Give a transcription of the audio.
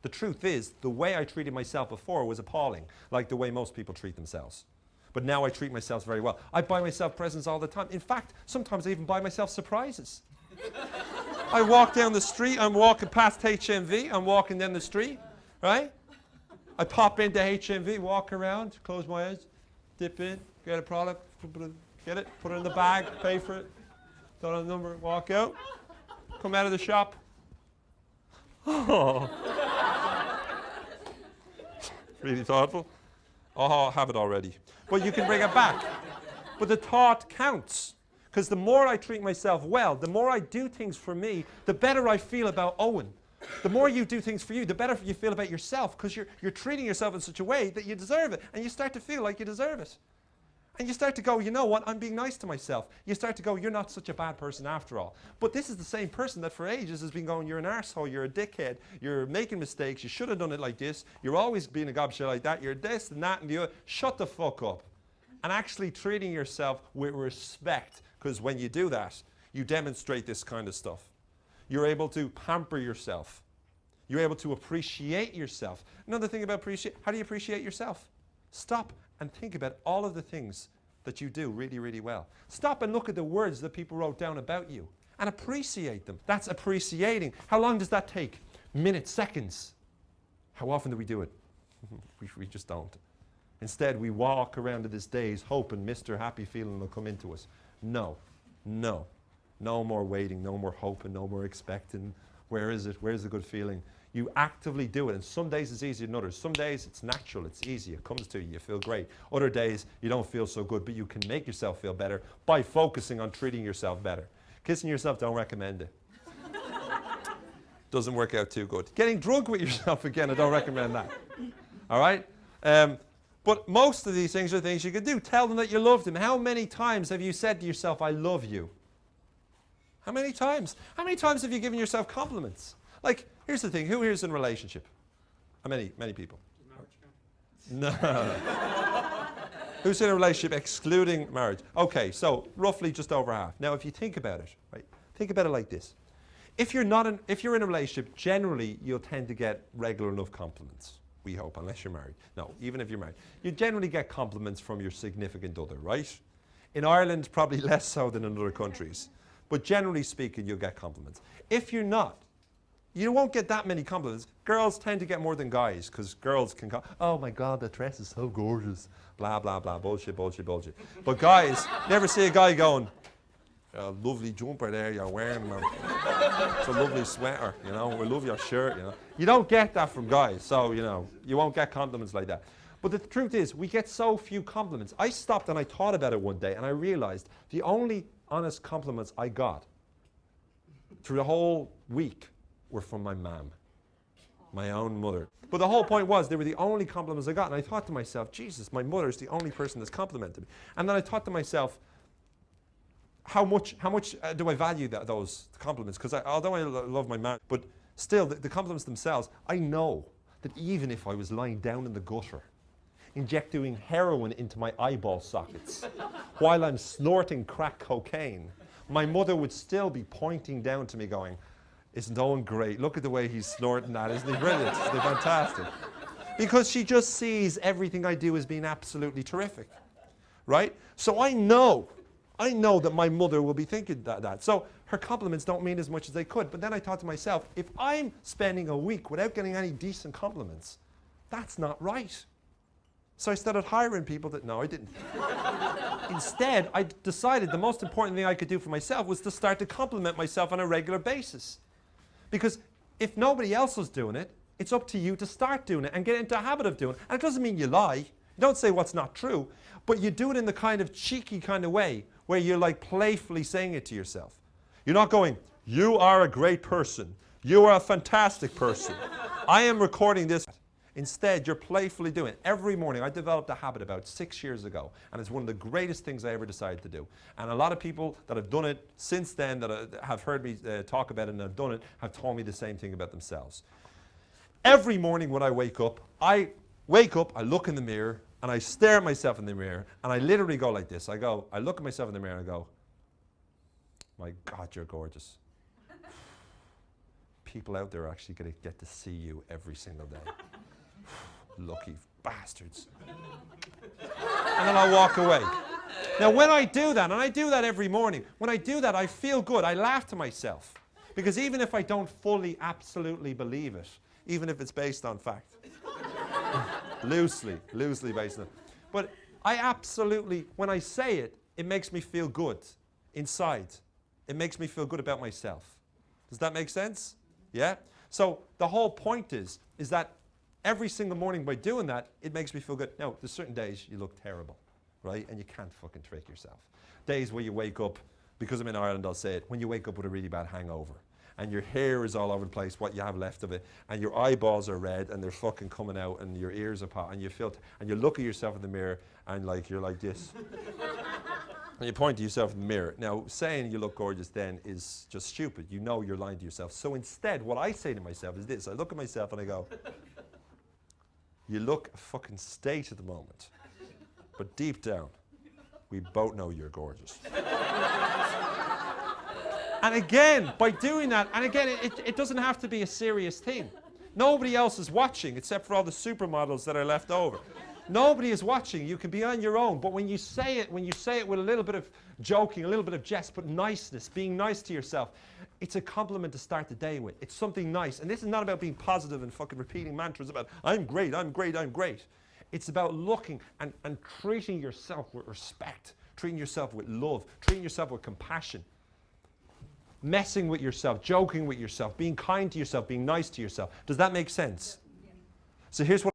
The truth is, the way I treated myself before was appalling, like the way most people treat themselves. But now I treat myself very well. I buy myself presents all the time. In fact, sometimes I even buy myself surprises. I walk down the street, I'm walking past HMV, I'm walking down the street, right? I pop into HMV, walk around, close my eyes, dip in, get a product, get it, put it in the bag, pay for it, tell the number, walk out, come out of the shop. Oh. Really thoughtful. Oh, I have it already. But you can bring it back. But the thought counts. Because the more I treat myself well, the more I do things for me, the better I feel about Owen. The more you do things for you, the better you feel about yourself, because you're treating yourself in such a way that you deserve it. And you start to feel like you deserve it. And you start to go, you know what, I'm being nice to myself. You start to go, you're not such a bad person after all. But this is the same person that for ages has been going, you're an arsehole, you're a dickhead, you're making mistakes, you should have done it like this, you're always being a gobshite like that, you're this and that and the other. Shut the fuck up. And actually treating yourself with respect, because when you do that, you demonstrate this kind of stuff. You're able to pamper yourself. You're able to appreciate yourself. Another thing about appreciate, how do you appreciate yourself? Stop and think about all of the things that you do really, really well. Stop and look at the words that people wrote down about you and appreciate them. That's appreciating. How long does that take? Minutes, seconds. How often do we do it? we just don't. Instead, we walk around to this days hoping Mr. Happy Feeling will come into us. No, no. No more waiting, no more hoping, no more expecting. Where is it? Where's the good feeling? You actively do it, and some days it's easier than others. Some days it's natural, it's easy, it comes to you, you feel great. Other days you don't feel so good, but you can make yourself feel better by focusing on treating yourself better. Kissing yourself, don't recommend it. Doesn't work out too good. Getting drunk with yourself, again, I don't recommend that. All right? But most of these things are things you could do. Tell them that you love them. How many times have you said to yourself, I love you? How many times? How many times have you given yourself compliments? Like, here's the thing. Who here is in a relationship? How many? Many people. No. Who's in a relationship excluding marriage? Okay, so roughly just over half. Now, if you think about it, right? Think about it like this. If you're in a relationship, generally you'll tend to get regular enough compliments. We hope, unless you're married. No, even if you're married. You generally get compliments from your significant other, right? In Ireland, probably less so than in other countries. But generally speaking, you'll get compliments. If you're not, you won't get that many compliments. Girls tend to get more than guys, because girls can go, oh my God, that dress is so gorgeous. Blah, blah, blah, bullshit, bullshit, bullshit. But guys, never see a guy going, lovely jumper there you're wearing, man. It's a lovely sweater, you know. We love your shirt, you know. You don't get that from guys, so, you know, you won't get compliments like that. But the truth is, we get so few compliments. I stopped and I thought about it one day, and I realized the only honest compliments I got through the whole week were from my mom, my own mother. But the whole point was, they were the only compliments I got, and I thought to myself, Jesus, my mother's the only person that's complimented me. And then I thought to myself, how much do I value those compliments? Because although I love my mom, but still, the compliments themselves, I know that even if I was lying down in the gutter, injecting heroin into my eyeball sockets, while I'm snorting crack cocaine, my mother would still be pointing down to me going, isn't Owen great? Look at the way he's snorting that. Isn't he brilliant? Isn't he fantastic? Because she just sees everything I do as being absolutely terrific, right? So I know that my mother will be thinking that. So her compliments don't mean as much as they could. But then I thought to myself, if I'm spending a week without getting any decent compliments, that's not right. So I started hiring people that, no, I didn't. Instead, I decided the most important thing I could do for myself was to start to compliment myself on a regular basis. Because if nobody else was doing it, it's up to you to start doing it and get into a habit of doing it. And it doesn't mean you lie. You don't say what's not true. But you do it in the kind of cheeky kind of way where you're like playfully saying it to yourself. You're not going, you are a great person. You are a fantastic person. I am recording this. Instead, you're playfully doing it. Every morning, I developed a habit about 6 years ago, and it's one of the greatest things I ever decided to do. And a lot of people that have done it since then, that have heard me talk about it and have done it, have told me the same thing about themselves. Every morning when I wake up, I look in the mirror, and I stare at myself in the mirror, and I literally go like this. I look at myself in the mirror, and I go, my God, you're gorgeous. people out there are actually going to get to see you every single day. Lucky bastards. And then I'll walk away. Now, when I do that, and I do that every morning, when I do that, I feel good. I laugh to myself. Because even if I don't fully, absolutely believe it, even if it's based on fact, loosely based on it. But I absolutely, when I say it, it makes me feel good inside. It makes me feel good about myself. Does that make sense? Yeah? So the whole point is that every single morning by doing that, it makes me feel good. Now, there's certain days you look terrible, right? And you can't fucking trick yourself. Days where you wake up, because I'm in Ireland, I'll say it, when you wake up with a really bad hangover, and your hair is all over the place, what you have left of it, and your eyeballs are red, and they're fucking coming out, and your ears are pot, and you feel, and you look at yourself in the mirror, and like you're like this, and you point to yourself in the mirror. Now, saying you look gorgeous then is just stupid. You know you're lying to yourself. So instead, what I say to myself is this: I look at myself and I go, "You look a fucking state at the moment, but deep down, we both know you're gorgeous." And again, by doing that, and again, it doesn't have to be a serious thing. Nobody else is watching except for all the supermodels that are left over. Nobody is watching. You can be on your own. But when you say it with a little bit of joking, a little bit of jest, but niceness, being nice to yourself, it's a compliment to start the day with. It's something nice. And this is not about being positive and fucking repeating mantras about, I'm great, I'm great, I'm great. It's about looking and treating yourself with respect, treating yourself with love, treating yourself with compassion. Messing with yourself, joking with yourself, being kind to yourself, being nice to yourself. Does that make sense? Yeah. So here's what